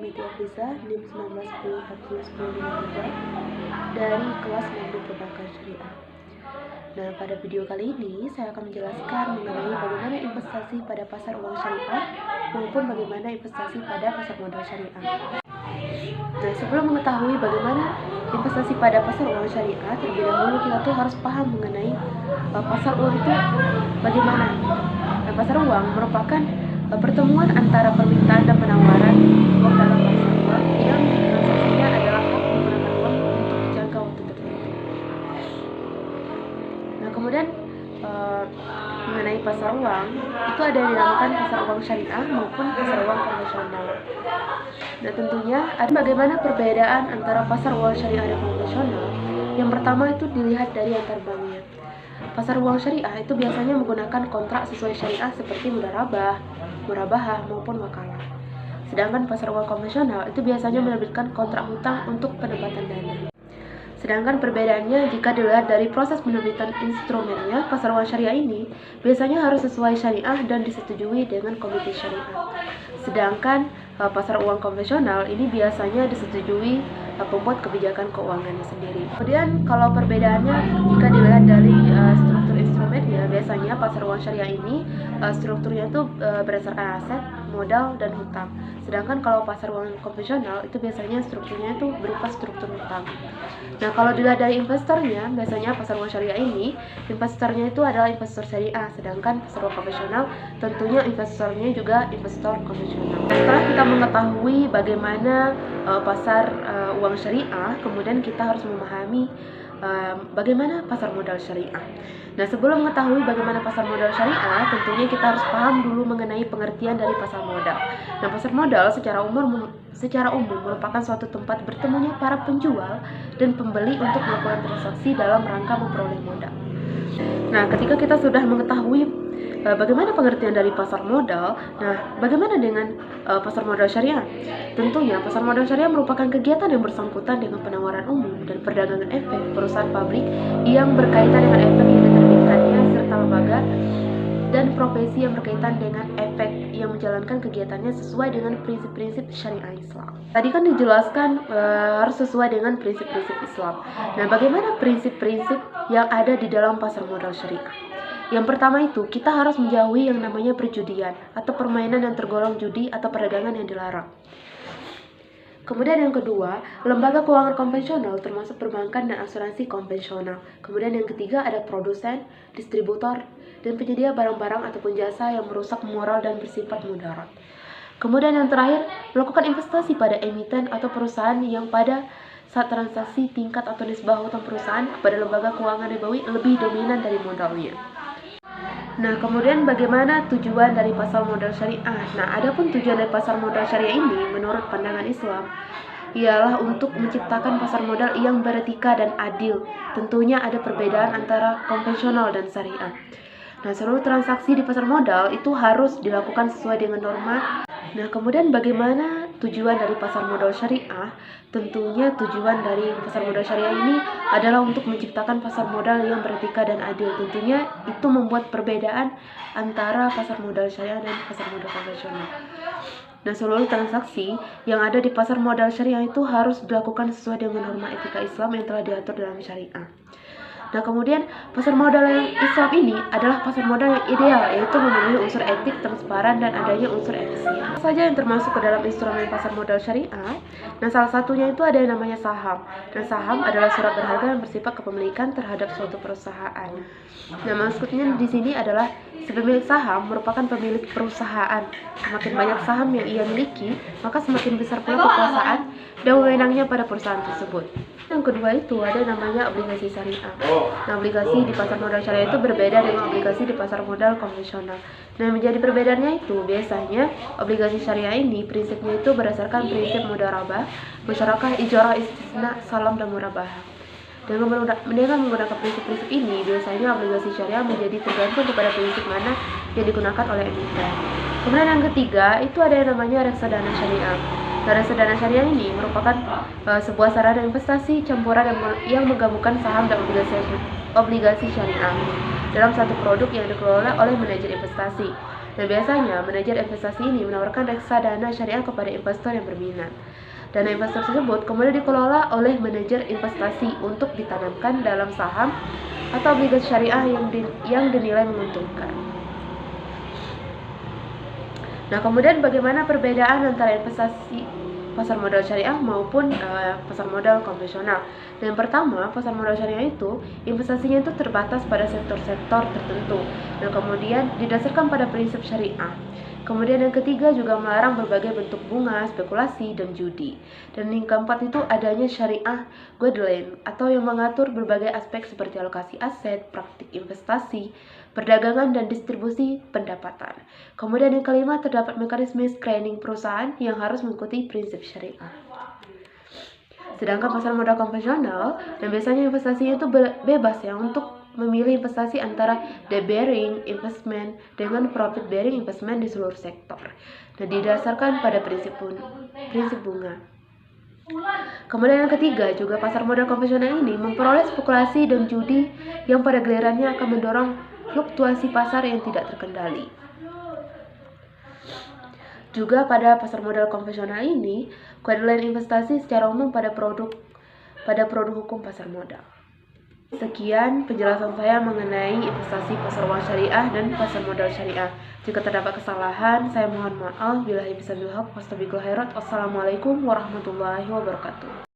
Meteor Visa NIM 1910401053 dari kelas Mandiri Perbankan Syariah. Nah, pada video kali ini saya akan menjelaskan mengenai bagaimana investasi pada pasar uang syariah maupun bagaimana investasi pada pasar modal syariah. Nah, sebelum mengetahui bagaimana investasi pada pasar uang syariah, terlebih dahulu kita tuh harus paham mengenai pasar uang itu bagaimana. Nah, pasar uang merupakan pertemuan antara permintaan dan penawaran uang dalam pasar uang yang transaksinya adalah hak menggunakan uang untuk jangka waktu tertentu. Nah, kemudian mengenai pasar uang itu ada yang dinamakan pasar uang syariah maupun pasar uang konvensional. Nah, tentunya ada bagaimana perbedaan antara pasar uang syariah dan konvensional. Yang pertama itu dilihat dari antar banknya. Pasar uang syariah itu biasanya menggunakan kontrak sesuai syariah seperti mudharabah, murabahah maupun wakalah. Sedangkan pasar uang konvensional itu biasanya menerbitkan kontrak hutang untuk penempatan dana. Sedangkan perbedaannya jika dilihat dari proses penerbitan instrumennya, pasar uang syariah ini biasanya harus sesuai syariah dan disetujui dengan komite syariah. Sedangkan pasar uang konvensional ini biasanya disetujui pembuat kebijakan keuangannya sendiri. Kemudian kalau perbedaannya jika dilihat dari struktur instrumennya, biasanya pasar uang syariah ini strukturnya itu berdasarkan aset, modal, dan hutang. Sedangkan kalau pasar uang konvensional itu biasanya strukturnya itu berupa struktur hutang. Nah, kalau dilihat dari investornya, biasanya pasar uang syariah ini investornya itu adalah investor syariah, sedangkan pasar uang konvensional tentunya investornya juga investor konvensional. Setelah kita mengetahui bagaimana pasar uang syariah, kemudian kita harus memahami bagaimana pasar modal syariah. Nah, sebelum mengetahui bagaimana pasar modal syariah, tentunya kita harus paham dulu mengenai pengertian dari pasar modal. Nah, pasar modal secara umum merupakan suatu tempat bertemunya para penjual dan pembeli untuk melakukan transaksi dalam rangka memperoleh modal. Nah, ketika kita sudah mengetahui bagaimana pengertian dari pasar modal, nah bagaimana dengan pasar modal syariah? Tentunya pasar modal syariah merupakan kegiatan yang bersangkutan dengan penawaran umum dan perdagangan efek perusahaan pabrik yang berkaitan dengan efek yang diterbitkannya serta lembaga dan profesi yang berkaitan dengan efek yang menjalankan kegiatannya sesuai dengan prinsip-prinsip syariah Islam. Tadi kan dijelaskan harus sesuai dengan prinsip-prinsip Islam. Nah, bagaimana prinsip-prinsip yang ada di dalam pasar modal syariah? Yang pertama itu, kita harus menjauhi yang namanya perjudian atau permainan yang tergolong judi atau perdagangan yang dilarang. Kemudian yang kedua, lembaga keuangan konvensional termasuk perbankan dan asuransi konvensional. Kemudian yang ketiga ada produsen, distributor, dan penyedia barang-barang ataupun jasa yang merusak moral dan bersifat mudarat. Kemudian yang terakhir, melakukan investasi pada emiten atau perusahaan yang pada saat transaksi tingkat atau nisbah hutang perusahaan kepada lembaga keuangan ribawi lebih dominan dari modalnya. Nah, kemudian bagaimana tujuan dari pasar modal syariah? Nah, adapun tujuan dari pasar modal syariah ini menurut pandangan Islam ialah untuk menciptakan pasar modal yang beretika dan adil. Tentunya ada perbedaan antara konvensional dan syariah. Nah, seluruh transaksi di pasar modal itu harus dilakukan sesuai dengan norma. Nah, kemudian bagaimana tujuan dari pasar modal syariah? Tentunya tujuan dari pasar modal syariah ini adalah untuk menciptakan pasar modal yang beretika dan adil. Tentunya itu membuat perbedaan antara pasar modal syariah dan pasar modal konvensional. Nah, seluruh transaksi yang ada di pasar modal syariah itu harus dilakukan sesuai dengan norma etika Islam yang telah diatur dalam syariah. Nah, kemudian pasar modal yang Islam ini adalah pasar modal yang ideal, yaitu memenuhi unsur etik, transparan, dan adanya unsur efisien. Apa saja yang termasuk ke dalam instrumen pasar modal syariah? Nah, salah satunya itu ada yang namanya saham. Dan saham adalah surat berharga yang bersifat kepemilikan terhadap suatu perusahaan. Nah, maksudnya di sini adalah si pemilik saham merupakan pemilik perusahaan. Semakin banyak saham yang ia miliki, maka semakin besar pula kekuasaan dan wewenangnya pada perusahaan tersebut. Yang kedua itu ada namanya obligasi syariah. Nah, obligasi di pasar modal syariah itu berbeda dengan obligasi di pasar modal konvensional. Nah, menjadi perbedaannya itu biasanya obligasi syariah ini prinsipnya itu berdasarkan prinsip mudharabah, musyarakah, ijarah, istisna, salam, dan murabahah. Dengan menggunakan prinsip-prinsip ini, biasanya obligasi syariah menjadi tergantung kepada prinsip mana yang digunakan oleh emiten. Kemudian yang ketiga itu ada yang namanya reksadana syariah. Nah, reksadana syariah ini merupakan sebuah sarana investasi campuran yang menggabungkan saham dan obligasi syariah dalam satu produk yang dikelola oleh manajer investasi. Dan biasanya manajer investasi ini menawarkan reksadana syariah kepada investor yang berminat. Dana investor tersebut kemudian dikelola oleh manajer investasi untuk ditanamkan dalam saham atau obligasi syariah yang dinilai menguntungkan. Nah, kemudian bagaimana perbedaan antara investasi pasar modal syariah maupun pasar modal konvensional? Yang pertama, pasar modal syariah itu investasinya itu terbatas pada sektor-sektor tertentu dan kemudian didasarkan pada prinsip syariah. Kemudian yang ketiga juga melarang berbagai bentuk bunga, spekulasi, dan judi. Dan yang keempat itu adanya syariah guideline atau yang mengatur berbagai aspek seperti alokasi aset, praktik investasi, perdagangan, dan distribusi pendapatan. Kemudian yang kelima terdapat mekanisme screening perusahaan yang harus mengikuti prinsip syariah. Sedangkan pasar modal konvensional, dan biasanya investasinya itu bebas ya untuk memilih investasi antara debt bearing investment dengan profit bearing investment di seluruh sektor. Dan didasarkan pada prinsip bunga. Kemudian yang ketiga, juga pasar modal konvensional ini memperoleh spekulasi dan judi yang pada gilirannya akan mendorong fluktuasi pasar yang tidak terkendali. Juga pada pasar modal konvensional ini, guideline investasi secara umum pada produk hukum pasar modal. Sekian penjelasan saya mengenai investasi pasar uang syariah dan pasar modal syariah. Jika terdapat kesalahan, saya mohon maaf. Wassalamualaikum warahmatullahi wabarakatuh.